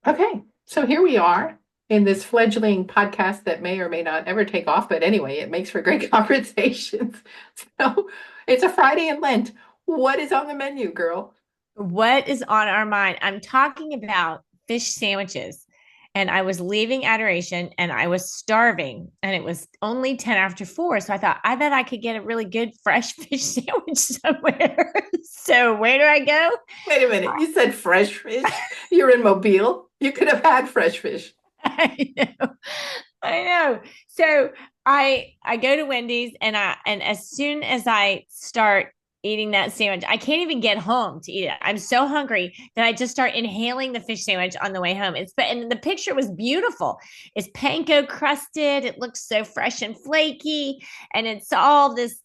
Okay, so here we are in this fledgling podcast that may or may not ever take off, but anyway, it makes for great conversations. So it's a Friday in Lent. What is on the menu, girl? What is on our mind? I'm talking about fish sandwiches. And I was leaving Adoration and I was starving and it was only 10 after 4. So I thought, I bet I could get a really good fresh fish sandwich somewhere. So where do I go? Wait a minute, you said fresh fish. You're in Mobile. You could have had fresh fish. I know. I know. So I go to Wendy's and as soon as I start eating that sandwich, I can't even get home to eat it. I'm so hungry that I just start inhaling the fish sandwich on the way home. And the picture was beautiful. It's panko crusted. It looks so fresh and flaky, and it's all this,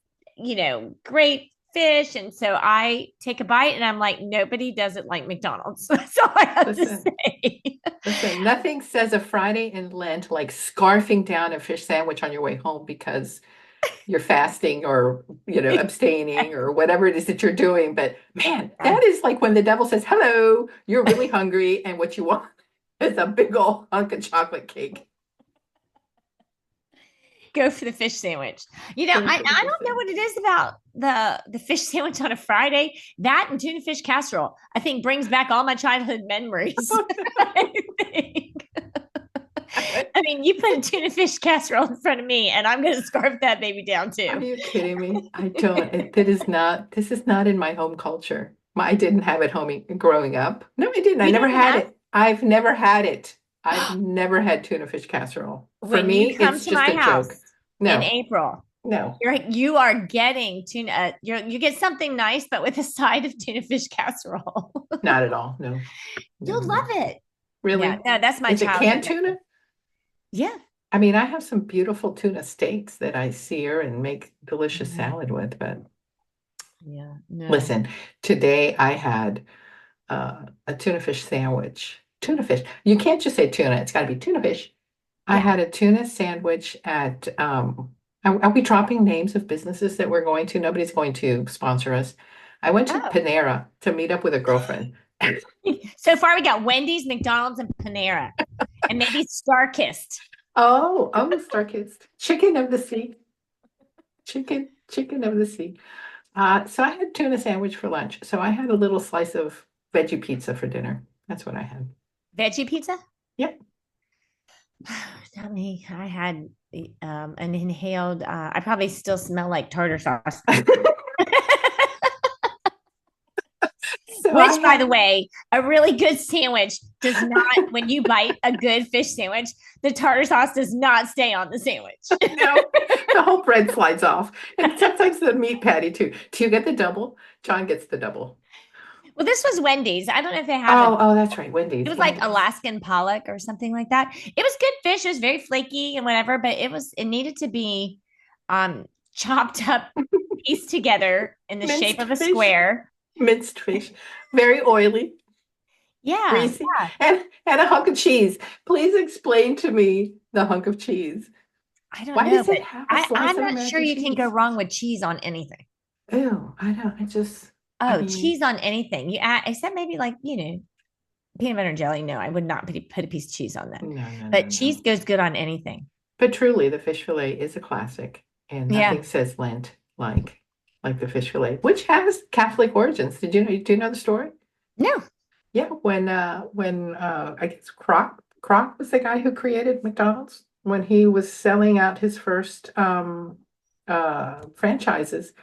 great fish. And so I take a bite and I'm like, nobody does it like McDonald's. That's all I have to Listen, say. listen, nothing says a Friday in Lent like scarfing down a fish sandwich on your way home because you're fasting or abstaining or whatever it is that you're doing. But man, that is like when the devil says hello, you're really hungry and what you want is a big old hunk of chocolate cake. Go for the fish sandwich. Go I for the fish don't know what it is about the fish sandwich on a Friday. That and tuna fish casserole, I think, brings back all my childhood memories. I think. sandwich. I mean, you put a tuna fish casserole in front of me, and I'm going to scarf that baby down Are too. you kidding me? I don't. That is not, this is not in my home culture. I didn't have it home growing up. No, I didn't. I You never didn't had have it. I've never had it. I've never had tuna fish casserole. For when you me, come it's to just my a joke. house in No, April. no, You are getting tuna. You get something nice, but with a side of tuna fish casserole. not at all. No, no, You'll love no. it. Yeah, Really? no, that's my Is it childhood canned memory. tuna? Yeah. I mean, I have some beautiful tuna steaks that I sear and make delicious Mhm. salad with, but Yeah, no. listen, today I had a tuna fish sandwich. Tuna fish. You can't just say tuna, it's got to be tuna fish. I Yeah. had a tuna sandwich at, are we dropping names of businesses that we're going to? Nobody's going to sponsor us. I went to Oh. Panera to meet up with a girlfriend. So far we got Wendy's, McDonald's, and Panera. And maybe Starkist. Oh, Starkist. Chicken of the sea. Chicken of the sea. So I had tuna sandwich for lunch. So I had a little slice of veggie pizza for dinner. That's what I had. Veggie pizza? Yep. Tell me, I had an inhaled, I probably still smell like tartar sauce. So I Which, by the had way, a really good sandwich does not, when you bite a good fish sandwich, the tartar sauce does not stay on the sandwich. no, the whole bread slides off. And sometimes the meat patty too. Do you get the double? John gets the double. Well, this was Wendy's. I don't know if they have it. Oh, that's right. It Wendy's. was like Wendy's. Alaskan pollock or something like that. It was good fish. It was very flaky and whatever, but it needed to be chopped up, pieced together in the shape Minced of a fish. square. Minced fish. Very oily, Yeah, greasy, and a hunk of cheese. Please explain to me the hunk of cheese. I don't Why know, does it but have a slice I'm of not sure American you can go cheese? wrong with cheese on anything. Ew, I don't. I Oh, mean, cheese on anything. You add, except maybe like, peanut butter and jelly. No, I would not put a piece of cheese on that. no, no, no, But no. cheese goes good on anything. But truly, the fish fillet is a classic, and Yeah. nothing says Lent like the fish fillet, which has Catholic origins. Do you know the story? No. Yeah, when I guess Kroc was the guy who created McDonald's when he was selling out his first franchises.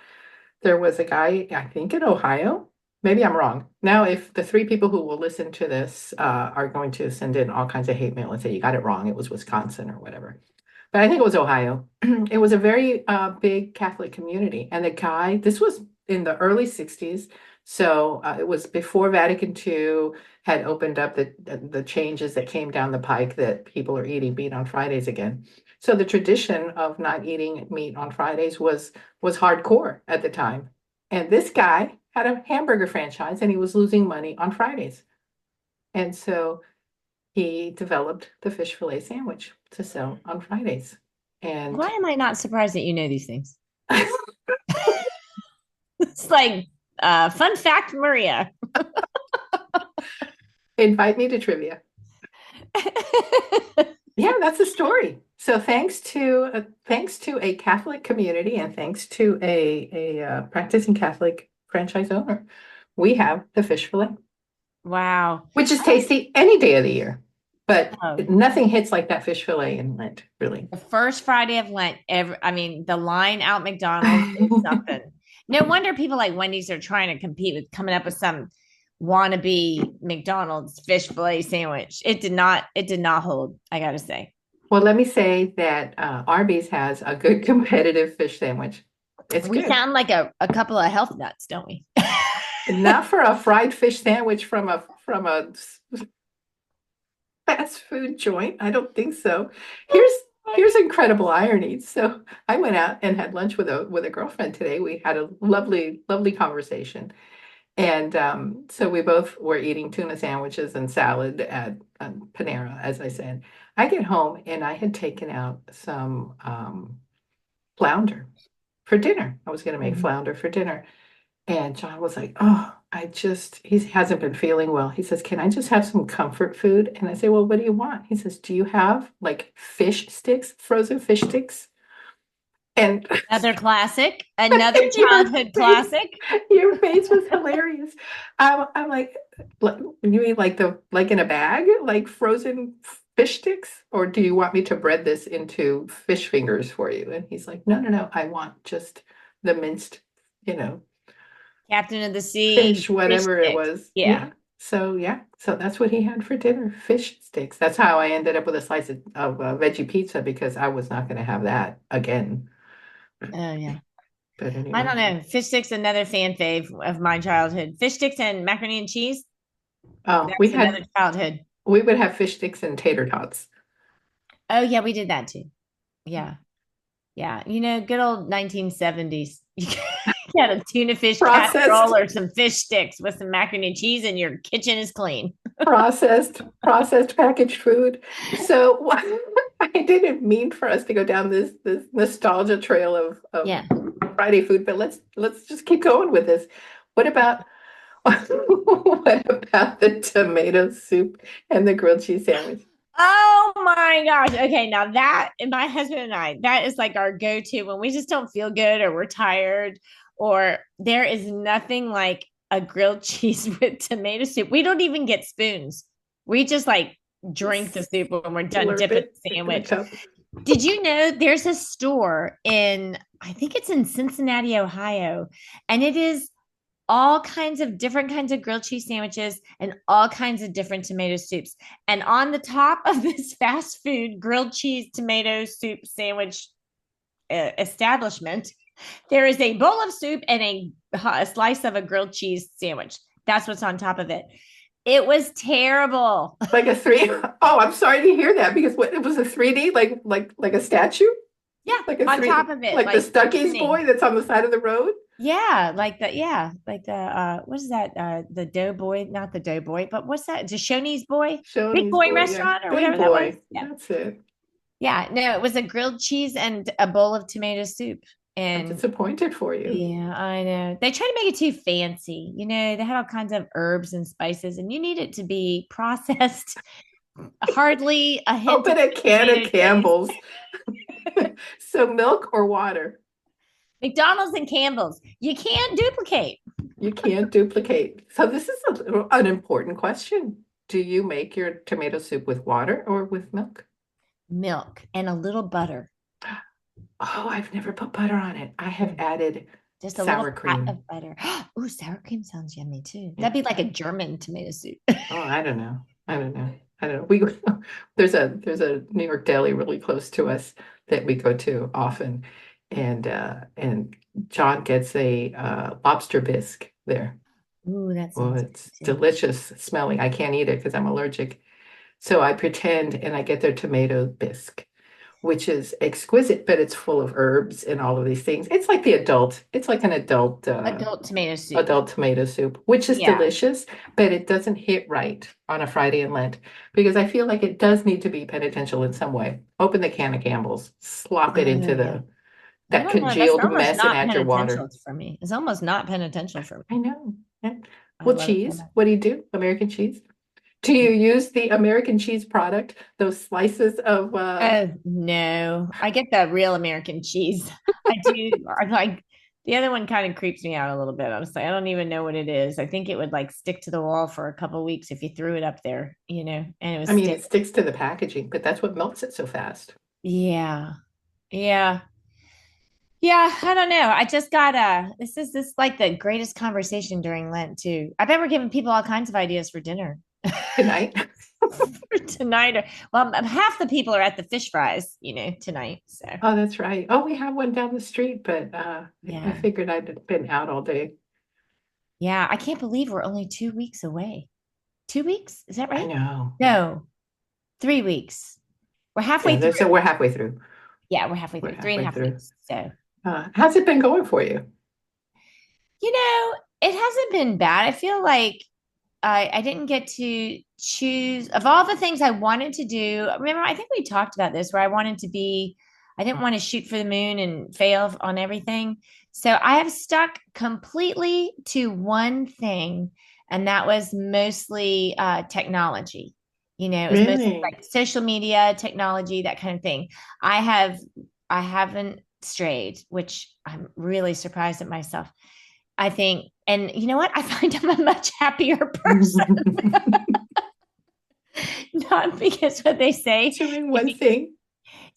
There was a guy, I think in Ohio. Maybe I'm wrong. Now, if the three people who will listen to this are going to send in all kinds of hate mail and say you got it wrong, it was Wisconsin or whatever. But I think it was Ohio. It was a very big Catholic community. And the guy, this was in the early 60s. So it was before Vatican II had opened up the changes that came down the pike that people are eating meat on Fridays again. So the tradition of not eating meat on Fridays was hardcore at the time. And this guy had a hamburger franchise and he was losing money on Fridays. And so he developed the fish fillet sandwich to sell on Fridays. Why And am I not surprised that you know these things? It's like fun fact, Maria. Invite me to trivia. Yeah, that's a story. So thanks to a Catholic community and thanks to a practicing Catholic franchise owner, we have the fish fillet, Wow. which is tasty any day of the year. But Oh, nothing hits like that fish fillet in Lent, really. the first Friday of Lent, I mean, the line out McDonald's is something. No wonder people like Wendy's are trying to compete with coming up with some wannabe McDonald's fish fillet sandwich. It did not hold, I gotta say. Well, let me say that Arby's has a good competitive fish sandwich. It's We good. sound like a couple of health nuts, don't we? Not for a fried fish sandwich from a fast food joint. I don't think so. Here's here's incredible irony. So I went out and had lunch with a girlfriend today. We had a lovely conversation. And so we both were eating tuna sandwiches and salad at Panera, as I said. I get home and I had taken out some flounder for dinner. I was going to make Mhm. flounder for dinner. And John was like, "Oh, he hasn't been feeling well." He says, "Can I just have some comfort food?" And I say, "Well, what do you want?" He says, "Do you have like fish sticks, frozen fish sticks?" And Another classic, another your childhood face, classic. your face was hilarious. I'm like, you mean like in a bag, like frozen fish sticks? Or do you want me to bread this into fish fingers for you? And he's like, no, no, no, I want just the minced, you know, Captain of the Sea, fish, fish whatever it sticks. was. Yeah. Yeah. So that's what he had for dinner, fish sticks. That's how I ended up with a slice of veggie pizza because I was not going to have that again. Oh yeah. But I anyway. don't know. Fish sticks, another fan fave of my childhood. Fish sticks and macaroni and cheese. Oh, That's another childhood. we would have fish sticks and tater tots. Oh yeah, we did that too. Yeah. Yeah. Good old 1970s. You had a tuna fish Processed, casserole or some fish sticks with some macaroni and cheese, and your kitchen is clean. processed packaged food. So I didn't mean for us to go down this nostalgia trail of Yeah. Friday food, but let's just keep going with this. What about what about the tomato soup and the grilled cheese sandwich? Oh my gosh. Okay, now that and my husband and I, that is like our go-to when we just don't feel good or we're tired, or there is nothing like a grilled cheese with tomato soup. We don't even get spoons. We just like drink the soup when we're done Slurp dipping it the in a sandwich. cup. Did you know there's a store in, I think it's in Cincinnati, Ohio, and it is all kinds of different kinds of grilled cheese sandwiches and all kinds of different tomato soups. And on the top of this fast food grilled cheese tomato soup sandwich establishment, there is a bowl of soup and a slice of a grilled cheese sandwich. That's what's on top of it. It was terrible. Like a three. Oh, I'm sorry to hear that because what it was a 3D like a statue, Yeah, like a on top three of it, like the like Stuckey's glistening. boy that's on the side of the road. Like the what is that? The Doughboy, not the Doughboy, but what's that? Shoney's boy, Big Shoney's Boy boy, yeah, restaurant or big whatever that was. boy. Yeah. That's it. Yeah. No, it was a grilled cheese and a bowl of tomato soup. I'm And disappointed for you. yeah, I know. They try to make it too fancy. They had all kinds of herbs and spices, and you need it to be processed, hardly a hint of Open a can of tomato taste. Campbell's. So milk or water? McDonald's and Campbell's, you can't duplicate. You can't duplicate. So this is an important question. Do you make your tomato soup with water or with milk? Milk and a little butter. Oh, I've never put butter on it. I have added Just a little sour pat cream. of butter. Oh, sour cream sounds yummy too. Yeah. That'd be like a German tomato soup. Oh, I don't know. I don't know. I don't know. We there's a New York deli really close to us that we go to often, and John gets a lobster bisque there. Ooh, that Oh, sounds it's good too. delicious smelling. I can't eat it because I'm allergic. So I pretend and I get their tomato bisque, which is exquisite, but it's full of herbs and all of these things. It's like an Adult tomato soup. adult tomato soup, which is Yeah. delicious, but it doesn't hit right on a Friday in Lent because I feel like it does need to be penitential in some way. Open the can of Campbell's, slop it Oh, into yeah. the I that don't know. That's congealed almost mess and not add your penitential water. for me. It's almost not penitential for me. I know. Yeah. I Well, love it so cheese. much. What do you do? American cheese? Do you use the American cheese product? Those slices of No, I get the real American cheese. I do. I like the other one kind of creeps me out a little bit. I'm like, I don't even know what it is. I think it would like stick to the wall for a couple of weeks if you threw it up there, and it I was mean, stick. it sticks to the packaging, but that's what melts it so fast. Yeah. Yeah. Yeah, I don't know. I just got this like the greatest conversation during Lent too. I bet we're giving people all kinds of ideas for dinner Tonight. for tonight. Well, half the people are at the fish fries, tonight. So Oh, that's right. Oh, we have one down the street, but I yeah. figured I'd been out all day. Yeah, I can't believe we're only 2 weeks away. 2 weeks? Is that I right? know. No, 3 weeks. We're halfway Yeah, through. so we're halfway through. Yeah, we're halfway We're through. Three and a halfway half through. weeks. So, How's it been going for you? you know, it hasn't been bad. I feel like I didn't get to choose of all the things I wanted to do. Remember, I think we talked about this where I didn't want to shoot for the moon and fail on everything. So I have stuck completely to one thing, and that was mostly technology. It was mostly Really? like social media, technology, that kind of thing. I have, I haven't strayed, which I'm really surprised at myself. I think, and you know what? I find I'm a much happier person. Not because what they say. Doing one thing?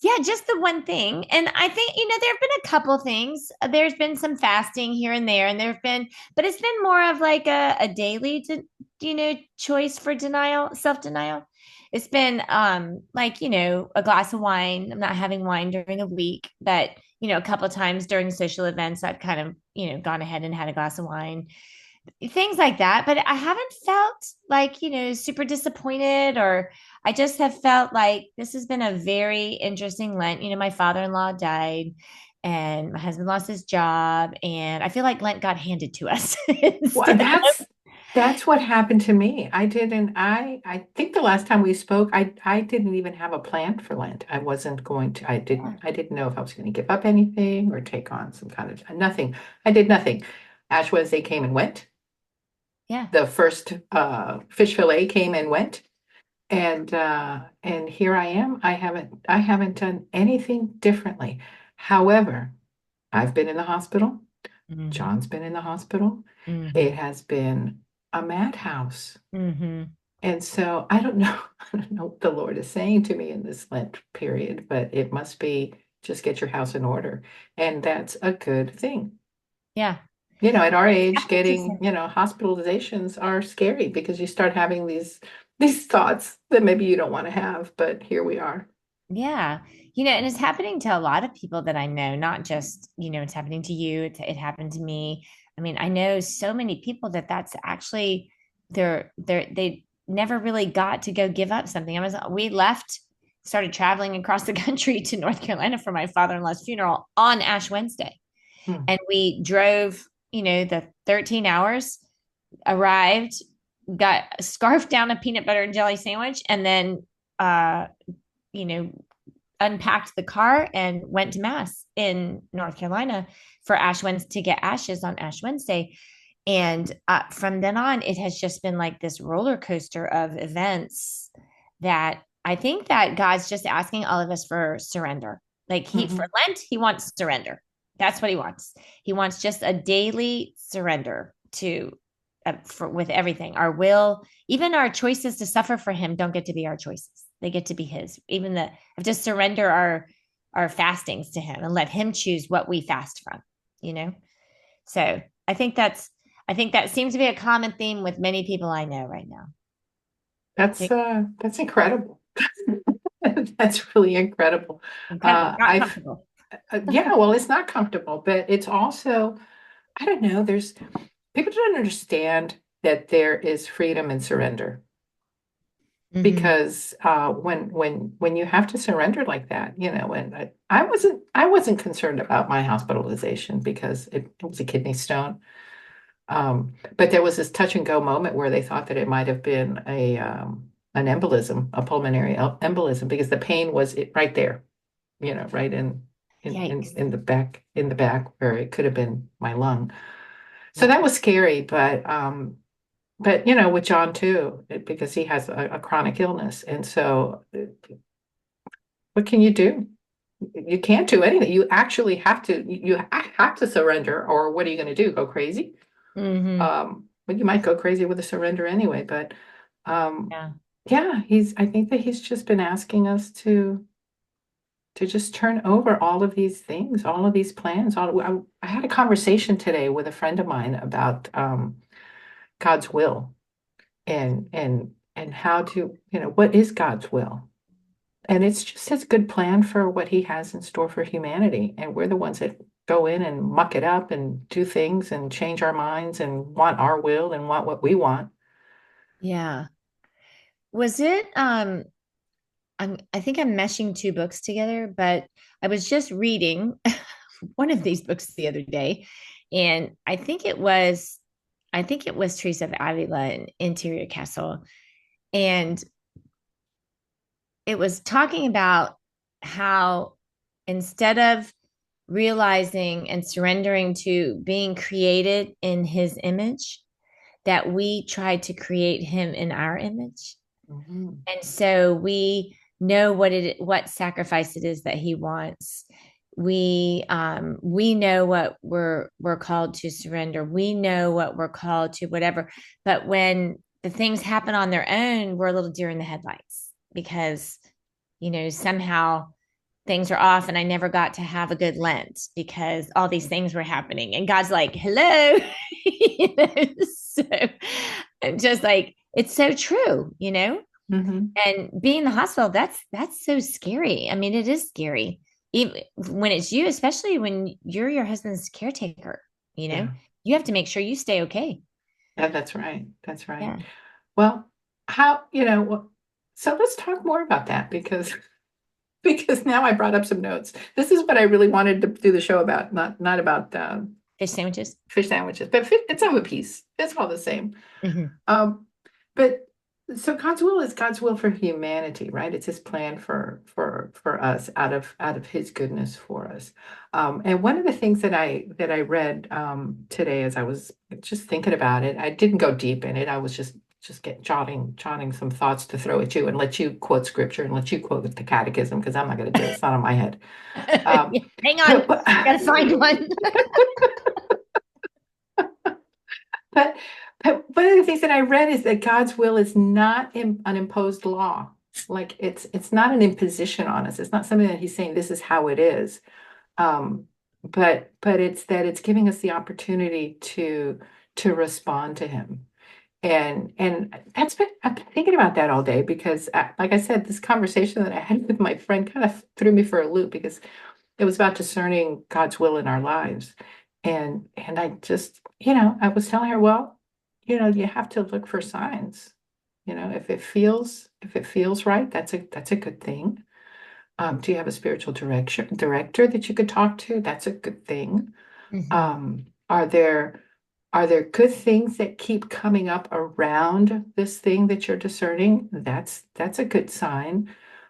Yeah, just the one thing. And I think, there have been a couple things. There's been some fasting here and there, and there have been, but it's been more of like a daily, choice for denial, self-denial. It's been like, a glass of wine. I'm not having wine during the week, but a couple of times during social events, I've kind of, gone ahead and had a glass of wine, things like that. But I haven't felt like, super disappointed, or I just have felt like this has been a very interesting Lent. My father-in-law died and my husband lost his job. And I feel like Lent got handed to us Well, instead of, that's what happened to me. I think the last time we spoke, I didn't even have a plan for Lent. I wasn't going to yeah, I didn't know if I was going to give up anything or take on some kind of nothing. I did nothing. Ash Wednesday came and went. yeah. The first fish fillet came and went. And here I am. I haven't done anything differently. However, I've been in the hospital. Hmm. John's been in the hospital. It Hmm. has been a madhouse. Hmm. And so I don't know, I don't know what the Lord is saying to me in this Lent period, but it must be just get your house in order. And that's a good thing. Yeah. At our age, Happy to say. getting, hospitalizations are scary because you start having these thoughts that maybe you don't want to have, but here we are. Yeah. And it's happening to a lot of people that I know, not just, it's happening to you. It happened to me. I mean, I know so many people that's actually they never really got to go give up something. We left, started traveling across the country to North Carolina for my father-in-law's funeral on Ash Wednesday. Hmm. And we drove, the 13 hours, arrived, got scarfed down a peanut butter and jelly sandwich, and then you know, unpacked the car and went to mass in North Carolina for Ash Wednesday to get ashes on Ash Wednesday. And from then on, it has just been like this roller coaster of events that I think that God's just asking all of us for surrender. Like for Mhm. Lent, he wants surrender. That's what he wants. He wants just a daily surrender to with everything. Our will, even our choices to suffer for him, don't get to be our choices. They get to be his. Even the have to surrender our fastings to him and let him choose what we fast from. You know. So I think that seems to be a common theme with many people I know right now. That's incredible. That's really incredible. Incredible, not I've comfortable. Yeah, well, it's not comfortable, but it's also, I don't know, there's people don't understand that there is freedom in surrender Hmm. because when you have to surrender like that, and I wasn't concerned about my hospitalization because it was a kidney stone. But there was this touch and go moment where they thought that it might have been an embolism, a pulmonary embolism, because the pain was right there, right Yikes. in the back where it could have been my lung. So Yeah. that was scary, but but with John too, because he has a chronic illness. And so what can you do? You can't do anything. You actually have to, have to surrender, or what are you going to do? Go crazy? Hmm. Well, you might go crazy with a surrender anyway, but um, Yeah. yeah, I think that he's just been asking us to just turn over all of these things, all of these plans. I had a conversation today with a friend of mine about God's will and how to, what is God's will? And it's just his good plan for what he has in store for humanity. And we're the ones that go in and muck it up and do things and change our minds and want our will and want what we want. Yeah. Was it I think I'm meshing two books together, but I was just reading one of these books the other day, and I think it was Teresa of Avila in Interior Castle. And it was talking about how instead of realizing and surrendering to being created in his image, that we tried to create him in our image. Mhm. And so we know what sacrifice it is that he wants. We know what we're called to surrender. We know what we're called to whatever. But when the things happen on their own, we're a little deer in the headlights because somehow things are off and I never got to have a good Lent because all these things were happening. And God's like, hello. So I'm just like, it's so true. Mhm. And being in the hospital, that's so scary. I mean, it is scary. Even when it's you, especially when you're your husband's caretaker, you know, Yeah. you have to make sure you stay okay. Yeah, that's right. That's right. Yeah. Well, so let's talk more about that because because now I brought up some notes. This is what I really wanted to do the show about, not about Fish sandwiches. fish sandwiches, but it's of a piece. It's all the same. Hmm. Um, but so God's will is God's will for humanity, right? It's his plan for us out of his goodness for us. And one of the things that I read today as I was just thinking about it, I didn't go deep in it. I was just get jotting some thoughts to throw at you and let you quote scripture and let you quote the catechism because I'm not going to do it. It's not on my head. Um, Hang on, but, but gotta find one. But, but one of the things that I read is that God's will is not an imposed law. Like it's not an imposition on us. It's not something that he's saying this is how it is. Um, but it's that it's giving us the opportunity to respond to him. And I've been thinking about that all day because like I said, this conversation that I had with my friend kind of threw me for a loop because it was about discerning God's will in our lives. And I just, I was telling her, well, you have to look for signs. If it feels right, that's a good thing. Do you have a spiritual director that you could talk to? That's a good thing. Hmm. Are there good things that keep coming up around this thing that you're discerning? That's a good sign.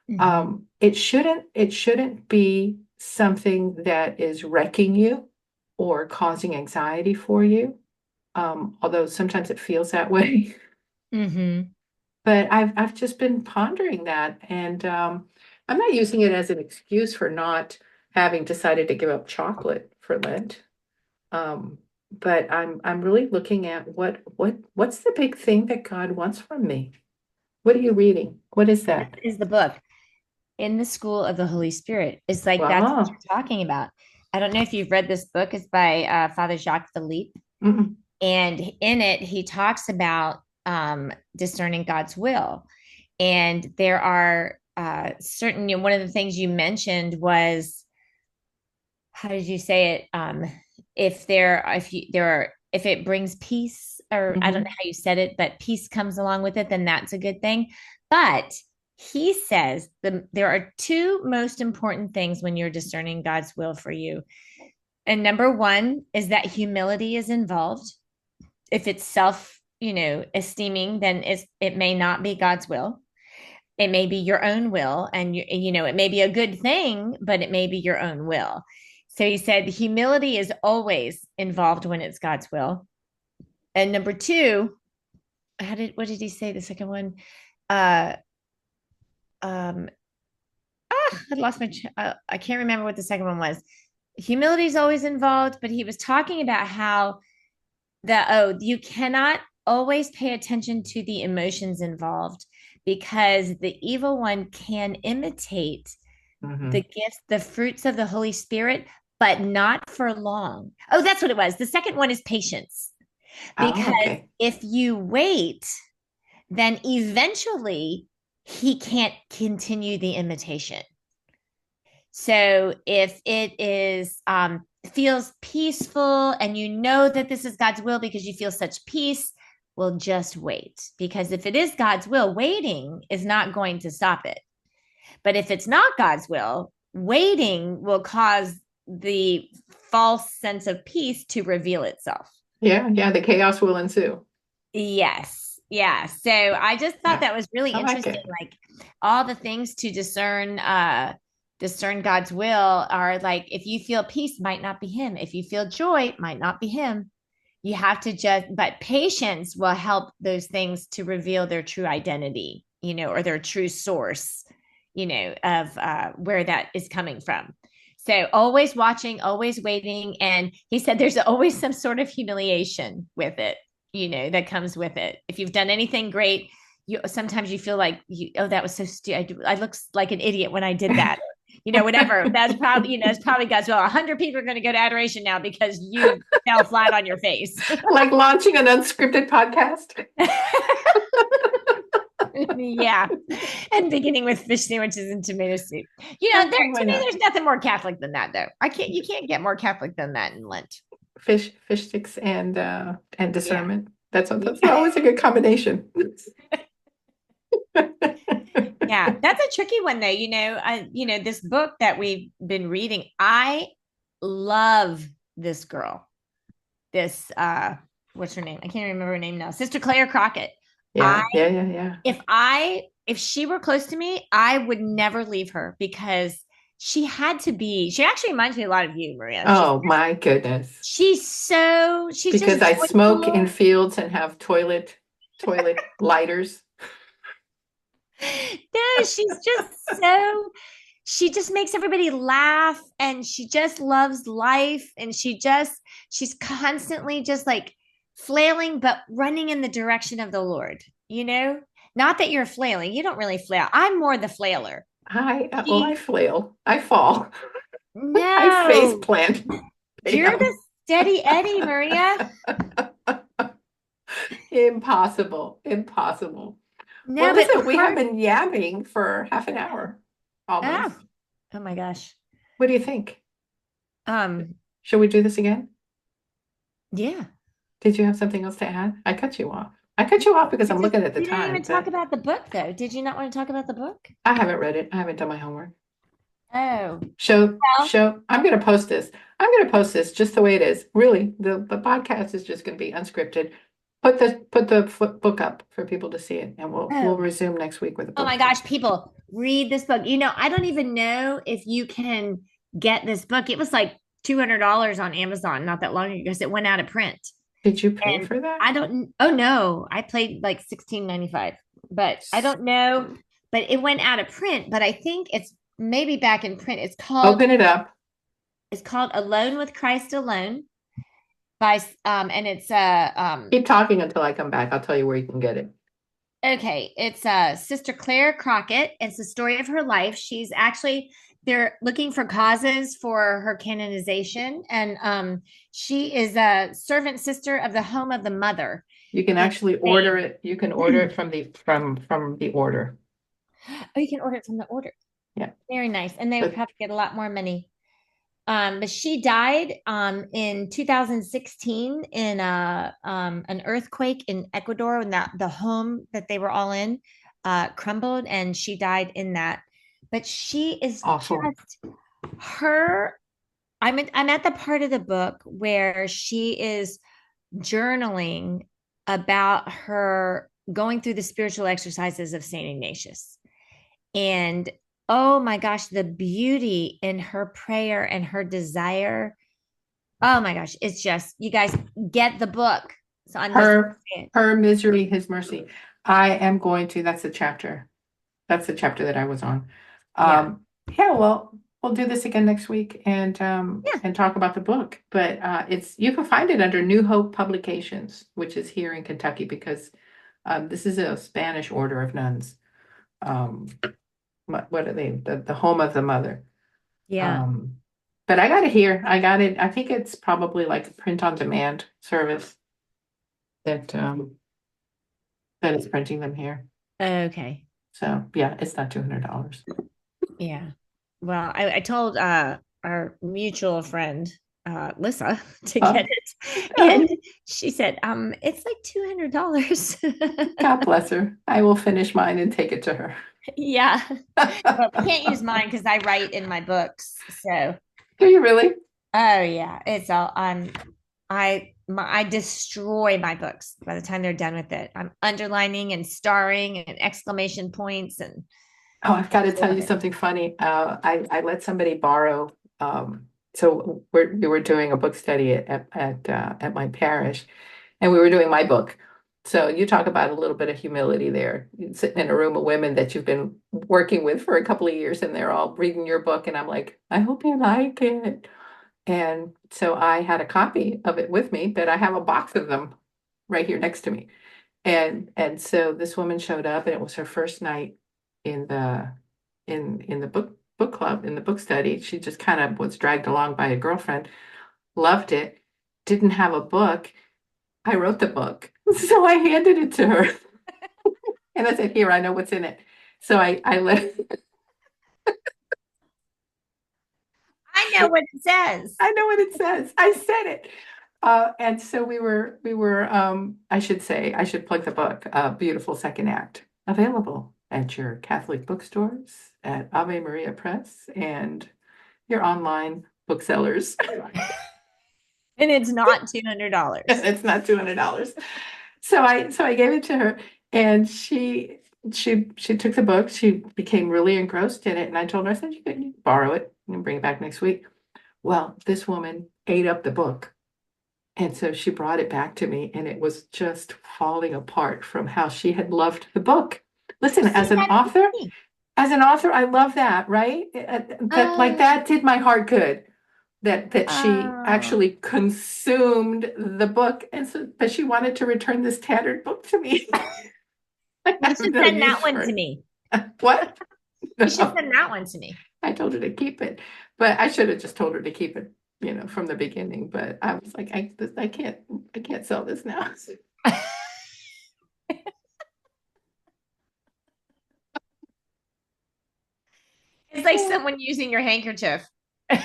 Hmm. It shouldn't be something that is wrecking you or causing anxiety for you. Although sometimes it feels that way. Hmm. But I've just been pondering that, and I'm not using it as an excuse for not having decided to give up chocolate for Lent. Um, but I'm really looking at what's the big thing that God wants from me? What are you reading? What is This that? is the book In the School of the Holy Spirit. It's like that's what Wow. you're talking about. I don't know if you've read this book. It's by Father Jacques Philippe. Mm-mm. And in it, he talks about discerning God's will. And there are certain, one of the things you mentioned was, how did you say it? If it brings peace, or I don't know Mm-hmm. how you said it, but peace comes along with it, then that's a good thing. But he says there are two most important things when you're discerning God's will for you. And number one is that humility is involved. If it's esteeming, then it may not be God's will. It may be your own will, and it may be a good thing, but it may be your own will. So he said humility is always involved when it's God's will. And number two what did he say? The second one? Uh, um, I lost I can't remember what the second one was. Humility is always involved, but he was talking about how you cannot always pay attention to the emotions involved because the evil one can imitate the Hmm. gifts, the fruits of the Holy Spirit, but not for long. Oh, that's what it was. The second one is patience. Oh, Because okay. if you wait, then eventually he can't continue the imitation. So if it is feels peaceful and you know that this is God's will because you feel such peace, well, just wait. Because if it is God's will, waiting is not going to stop it. But if it's not God's will, waiting will cause the false sense of peace to reveal itself. Yeah, yeah, the chaos will ensue. Yes. Yeah. So I just thought Yeah, that was really I like interesting. it. Like all the things to discern God's will are like if you feel peace, might not be him. If you feel joy, might not be him. You have to just, but patience will help those things to reveal their true identity, or their true source, of where that is coming from. So always watching, always waiting. And he said there's always some sort of humiliation with it, that comes with it. If you've done anything great, sometimes you feel like that was so stupid. I looked like an idiot when I did that. Whatever. That's probably God's will. 100 people are going to go to adoration now because you fell flat on your face. Like launching an unscripted podcast. Yeah. And beginning with fish sandwiches and tomato soup. Okay, why To me, not? there's nothing more Catholic than that, though. You can't get more Catholic than that in Lent. Fish sticks and Yeah. discernment. That's Yeah. always a good combination. Yeah, that's a tricky one though. This book that we've been reading, I love this girl. This what's her name? I can't remember her name now. Sister Claire Crockett. I Yeah, yeah, yeah, yeah. if she were close to me, I would never leave her because she actually reminds me a lot of you, Maria. Oh my goodness. She's just Because I smoke in joyful. fields and have toilet lighters. No, she just makes everybody laugh and she just loves life and she's constantly just like flailing but running in the direction of the Lord. Not that you're flailing. You don't really flail. I'm more the flailer. I She flail. I fall. I face No, plant. you're Bam. the steady Eddie, Maria. Impossible. Impossible. Well, No, but listen, we have her been yapping for half an hour almost. oh, oh my gosh. What do you think? Um, Should we do this again? yeah. Did you have something else to add? I cut you off. I cut you off because I'm looking at the We didn't even time, talk but about the book though. Did you not want to talk about the book? I haven't read it. I haven't done my homework. Oh, well, Show. I'm going to post this. I'm going to post this just the way it is. Really, the podcast is just going to be unscripted. Put the book up for people to see it, and we'll oh, resume next week with a oh my book. gosh, people, read this book. I don't even know if you can get this book. It was like $200 on Amazon not that long ago because it went out of print. Did you pay And for that? I don't, oh no, I paid like 16.95, but I don't know. But it went out of print, but I think it's maybe back in print. Open it up. It's called Alone with Christ Alone by and it's Keep talking until I come back. I'll tell you where you can get it. okay, it's Sister Claire Crockett. It's the story of her life. They're looking for causes for her canonization, and she is a servant sister of the Home of the Mother You can in actually order Spain. it. You can order it from the order. Oh, you can order it from the order. Yeah. Very nice, and they would But probably get a lot more money. But she died in 2016 in an earthquake in Ecuador, and that the home that they were all in crumbled, and she died in that. But she is awful. just her. I'm at the part of the book where she is journaling about her going through the spiritual exercises of Saint Ignatius. And oh my gosh, the beauty in her prayer and her desire. Oh my gosh, it's just, you guys get the book. So I'm just Her, her misery, his mercy. I am going to, that's the chapter. That's the chapter that I was on. yeah. Yeah, well, we'll do this again next week Yeah. and talk about the book. But it's you can find it under New Hope Publications, which is here in Kentucky because this is a Spanish order of nuns. Um, what are they? The home of the mother. Yeah. Um, but I got it here. I got it. I think it's probably like a print on demand service that that is printing them here. Okay. So yeah, it's not $200. Yeah. Well, I told our mutual friend Lissa to Huh? get it. And Oh, she said, it's like $200. God bless her. I will finish mine and take it to her. Yeah. But we can't use mine because I write in my books. So Do you really? oh yeah, it's all I destroy my books by the time they're done with it. I'm underlining and starring and exclamation points and Oh, I've got to I tell love you it. something funny. I let somebody borrow. So we were doing a book study at my parish, and we were doing my book. So you talk about a little bit of humility there. You're sitting in a room of women that you've been working with for a couple of years, and they're all reading your book, and I'm like, I hope you like it. And so I had a copy of it with me, but I have a box of them right here next to me. And so this woman showed up and it was her first night in the book club, in the book study. She just kind of was dragged along by a girlfriend, loved it, didn't have a book. I wrote the book. So I handed it to her and I said, "Here, I know what's in it." So I let I know what it says. I know what it says. I said it. And so I should say, I should plug the book, Beautiful Second Act, available at your Catholic bookstores, at Ave Maria Press, and your online booksellers. And it's not $200. It's not $200. So I gave it to her and she took the book. She became really engrossed in it. And I told her, I said, you can borrow it and bring it back next week. Well, this woman ate up the book. And so she brought it back to me, and it was just falling apart from how she had loved the book. Listen, See, that's the thing. as an author, I love that, right? That like Oh, that did my heart good. That she oh. actually consumed the book, and so but she wanted to return this tattered book to me. I You have should no send that use one for to it. me. What? You should No, send that one to me. I told her to keep it, but I should have just told her to keep it, from the beginning. But I was like, I can't sell this now. It's like someone using your handkerchief.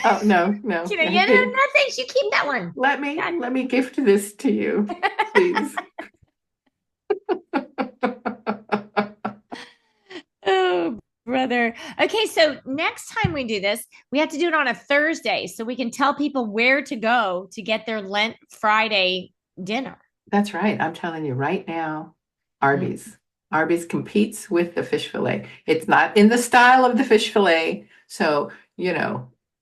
Oh, no, no. You know, yeah, no, no, thanks. You keep that one. God. Let me gift this to you, please. Oh, brother. Okay, so next time we do this, we have to do it on a Thursday so we can tell people where to go to get their Lent Friday dinner. That's right. I'm telling you right now, Mm. Arby's. Arby's competes with the fish fillet. It's not in the style of the fish fillet, so,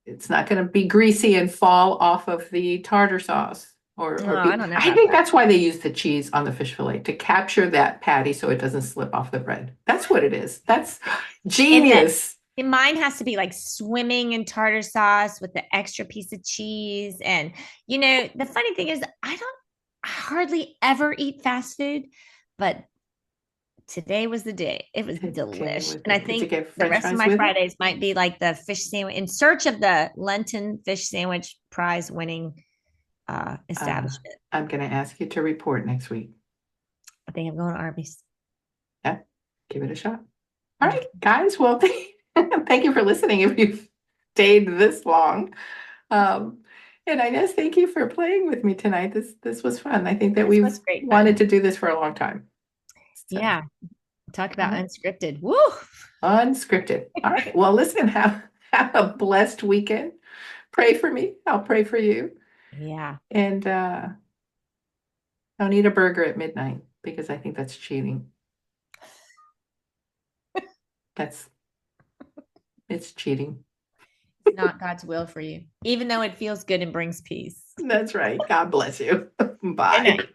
it's not going to be greasy and fall off of the tartar sauce Oh, or I be. don't know I about think that. that's why they use the cheese on the fish fillet to capture that patty so it doesn't slip off the bread. That's what it is. That's And that genius. mine has to be like swimming in tartar sauce with the extra piece of cheese. And the funny thing is, I hardly ever eat fast food, but today was the day. It was Today delish. was And I it. Did you think get the French rest of fries my with it? Fridays might be like the fish sandwich in search of the Lenten fish sandwich prize winning Uh, establishment. I'm going to ask you to report next week. I think I'm going to Arby's. Yeah, give it a shot. All right, guys. Well, thank you for listening if you've stayed this long. Um, and Inez, thank you for playing with me tonight. This was fun. I think that This was we've great wanted fun. to do this for a long time. So, Yeah. Talk all about right, unscripted. Woo. unscripted. All right. Well, listen, have a blessed weekend. Pray for me. I'll pray for you. Yeah. And don't eat a burger at midnight because I think that's cheating. That's it's cheating. It's not God's will for you, even though it feels good and brings peace. That's right. God bless you. Good Bye. night.